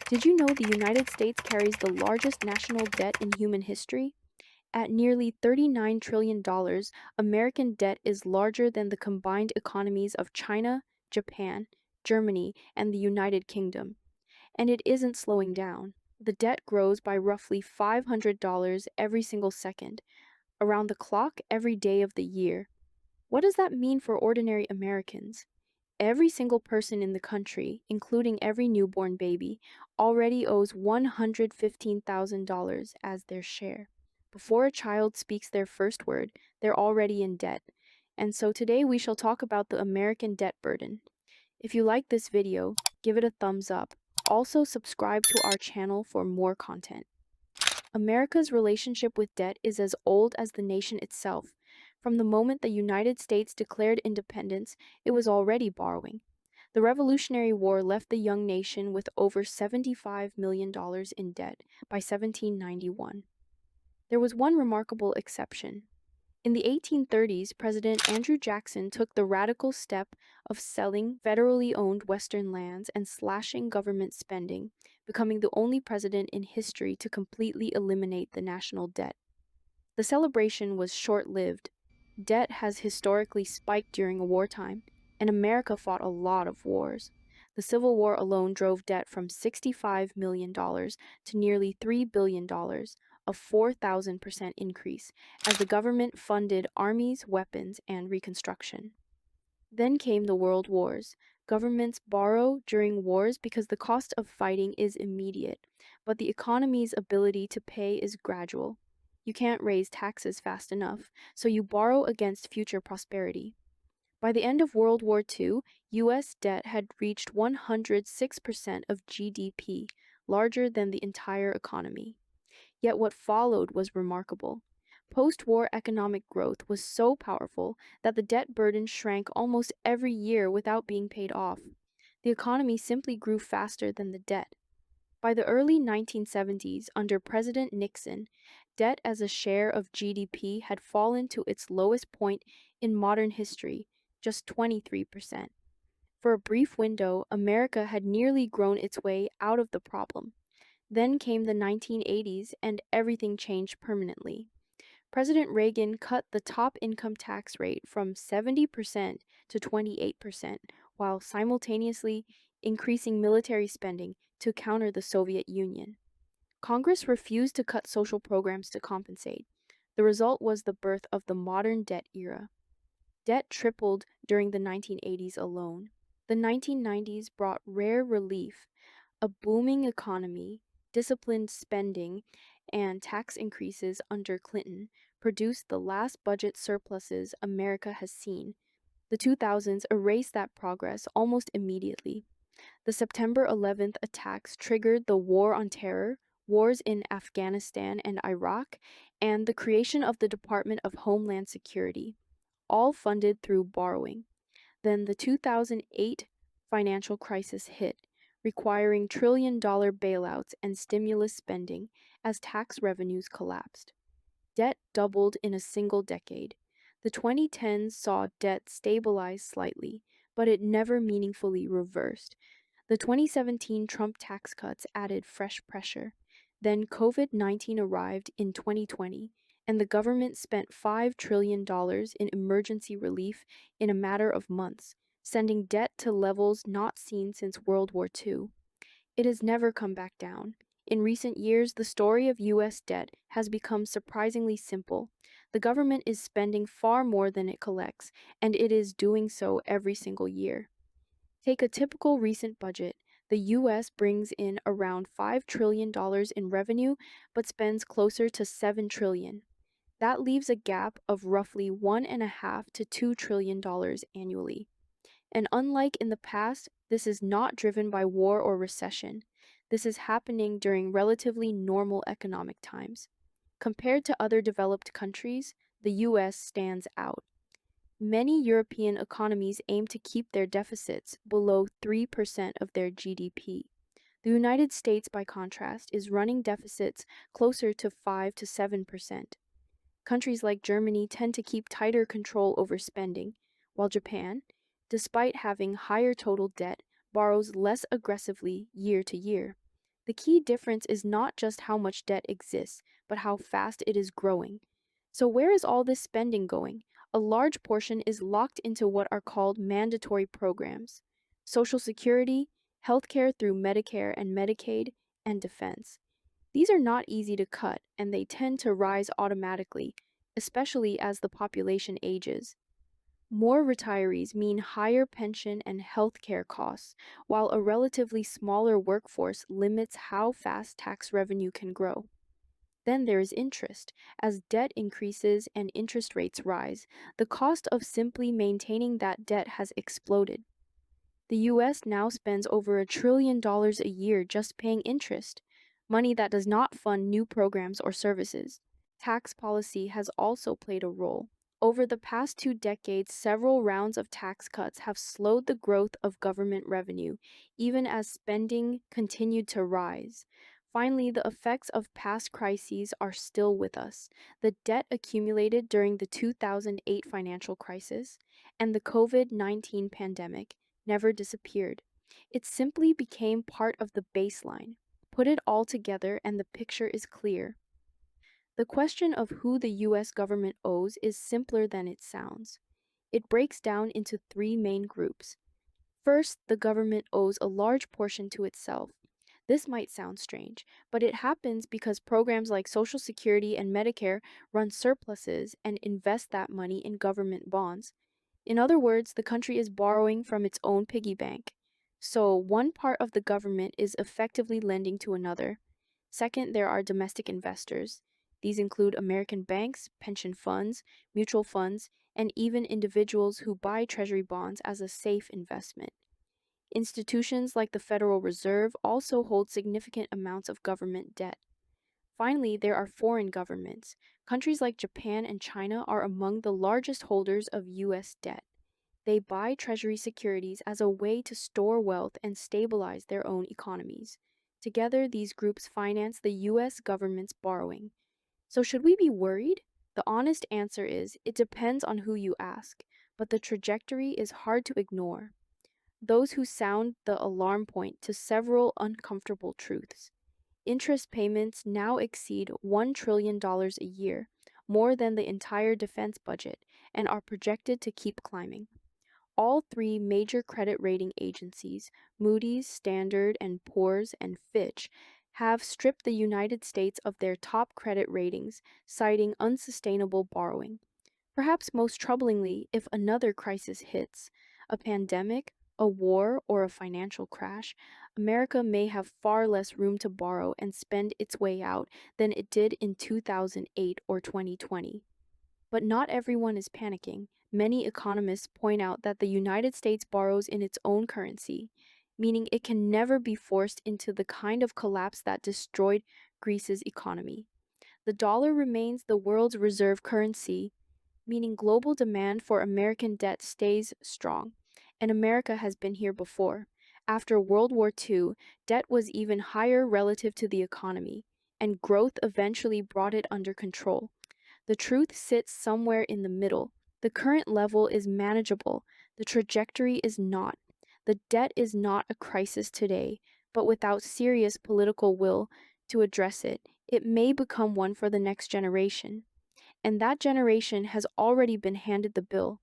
Did you know the United States carries the largest national debt in human history? At nearly $39 trillion, American debt is larger than the combined economies of China, Japan, Germany, and the United Kingdom. And it isn't slowing down. The debt grows by roughly $500 every single second, around the clock every day of the year. What does that mean for ordinary Americans? Every single person in the country, including every newborn baby, already owes $115,000 as their share. Before a child speaks their first word, they're already in debt. And so today we shall talk about the American debt burden. If you like this video, give it a thumbs up. Also subscribe to our channel for more content. America's relationship with debt is as old as the nation itself. From the moment the United States declared independence, it was already borrowing. The Revolutionary War left the young nation with over $75 million in debt by 1791. There was one remarkable exception. In the 1830s, President Andrew Jackson took the radical step of selling federally owned Western lands and slashing government spending, becoming the only president in history to completely eliminate the national debt. The celebration was short-lived. Debt has historically spiked during wartime, and America fought a lot of wars. The Civil War alone drove debt from $65 million to nearly $3 billion, a 4,000% increase, as the government funded armies, weapons, and reconstruction. Then came the World Wars. Governments borrow during wars because the cost of fighting is immediate, but the economy's ability to pay is gradual. You can't raise taxes fast enough, so you borrow against future prosperity. By the end of World War II, U.S. debt had reached 106% of GDP, larger than the entire economy. Yet what followed was remarkable. Post-war economic growth was so powerful that the debt burden shrank almost every year without being paid off. The economy simply grew faster than the debt. By the early 1970s, under President Nixon, debt as a share of GDP had fallen to its lowest point in modern history, just 23%. For a brief window, America had nearly grown its way out of the problem. Then came the 1980s, and everything changed permanently. President Reagan cut the top income tax rate from 70% to 28%, while simultaneously increasing military spending to counter the Soviet Union. Congress refused to cut social programs to compensate. The result was the birth of the modern debt era. Debt tripled during the 1980s alone. The 1990s brought rare relief, a booming economy, disciplined spending, and tax increases under Clinton produced the last budget surpluses America has seen. The 2000s erased that progress almost immediately. The September 11th attacks triggered the War on Terror, wars in Afghanistan and Iraq, and the creation of the Department of Homeland Security, all funded through borrowing. Then the 2008 financial crisis hit, requiring trillion-dollar bailouts and stimulus spending as tax revenues collapsed. Debt doubled in a single decade. The 2010s saw debt stabilize slightly, but it never meaningfully reversed. The 2017 Trump tax cuts added fresh pressure. Then COVID-19 arrived in 2020, and the government spent $5 trillion in emergency relief in a matter of months, sending debt to levels not seen since World War II. It has never come back down. In recent years, the story of U.S. debt has become surprisingly simple. The government is spending far more than it collects, and it is doing so every single year. Take a typical recent budget. The U.S. brings in around $5 trillion in revenue, but spends closer to $7 trillion. That leaves a gap of roughly $1.5 to $2 trillion annually. And unlike in the past, this is not driven by war or recession. This is happening during relatively normal economic times. Compared to other developed countries, the U.S. stands out. Many European economies aim to keep their deficits below 3% of their GDP. The United States, by contrast, is running deficits closer to 5 to 7%. Countries like Germany tend to keep tighter control over spending, while Japan, despite having higher total debt, borrows less aggressively year to year. The key difference is not just how much debt exists, but how fast it is growing. So, where is all this spending going? A large portion is locked into what are called mandatory programs: Social Security, healthcare through Medicare and Medicaid, and defense. These are not easy to cut, and they tend to rise automatically, especially as the population ages. More retirees mean higher pension and healthcare costs, while a relatively smaller workforce limits how fast tax revenue can grow. Then there is interest. As debt increases and interest rates rise, the cost of simply maintaining that debt has exploded. The US now spends over $1 trillion a year just paying interest, money that does not fund new programs or services. Tax policy has also played a role. Over the past 2 decades, several rounds of tax cuts have slowed the growth of government revenue, even as spending continued to rise. Finally, the effects of past crises are still with us. The debt accumulated during the 2008 financial crisis and the COVID-19 pandemic never disappeared. It simply became part of the baseline. Put it all together, and the picture is clear. The question of who the US government owes is simpler than it sounds. It breaks down into three main groups. First, the government owes a large portion to itself. This might sound strange, but it happens because programs like Social Security and Medicare run surpluses and invest that money in government bonds. In other words, the country is borrowing from its own piggy bank. So, one part of the government is effectively lending to another. Second, there are domestic investors. These include American banks, pension funds, mutual funds, and even individuals who buy treasury bonds as a safe investment. Institutions like the Federal Reserve also hold significant amounts of government debt. Finally, there are foreign governments. Countries like Japan and China are among the largest holders of US debt. They buy treasury securities as a way to store wealth and stabilize their own economies. Together, these groups finance the US government's borrowing. So, should we be worried? The honest answer is it depends on who you ask, but the trajectory is hard to ignore. Those who sound the alarm point to several uncomfortable truths. Interest payments now exceed $1 trillion a year, more than the entire defense budget, and are projected to keep climbing. All three major credit rating agencies, Moody's, Standard and Poor's, and Fitch, have stripped the United States of their top credit ratings, citing unsustainable borrowing. Perhaps most troublingly, if another crisis hits, a pandemic, a war, or a financial crash, America may have far less room to borrow and spend its way out than it did in 2008 or 2020. But not everyone is panicking. Many economists point out that the United States borrows in its own currency, meaning it can never be forced into the kind of collapse that destroyed Greece's economy. The dollar remains the world's reserve currency, meaning global demand for American debt stays strong. And America has been here before. After World War II, debt was even higher relative to the economy, and growth eventually brought it under control. The truth sits somewhere in the middle. The current level is manageable. The trajectory is not. The debt is not a crisis today, but without serious political will to address it, it may become one for the next generation. And that generation has already been handed the bill.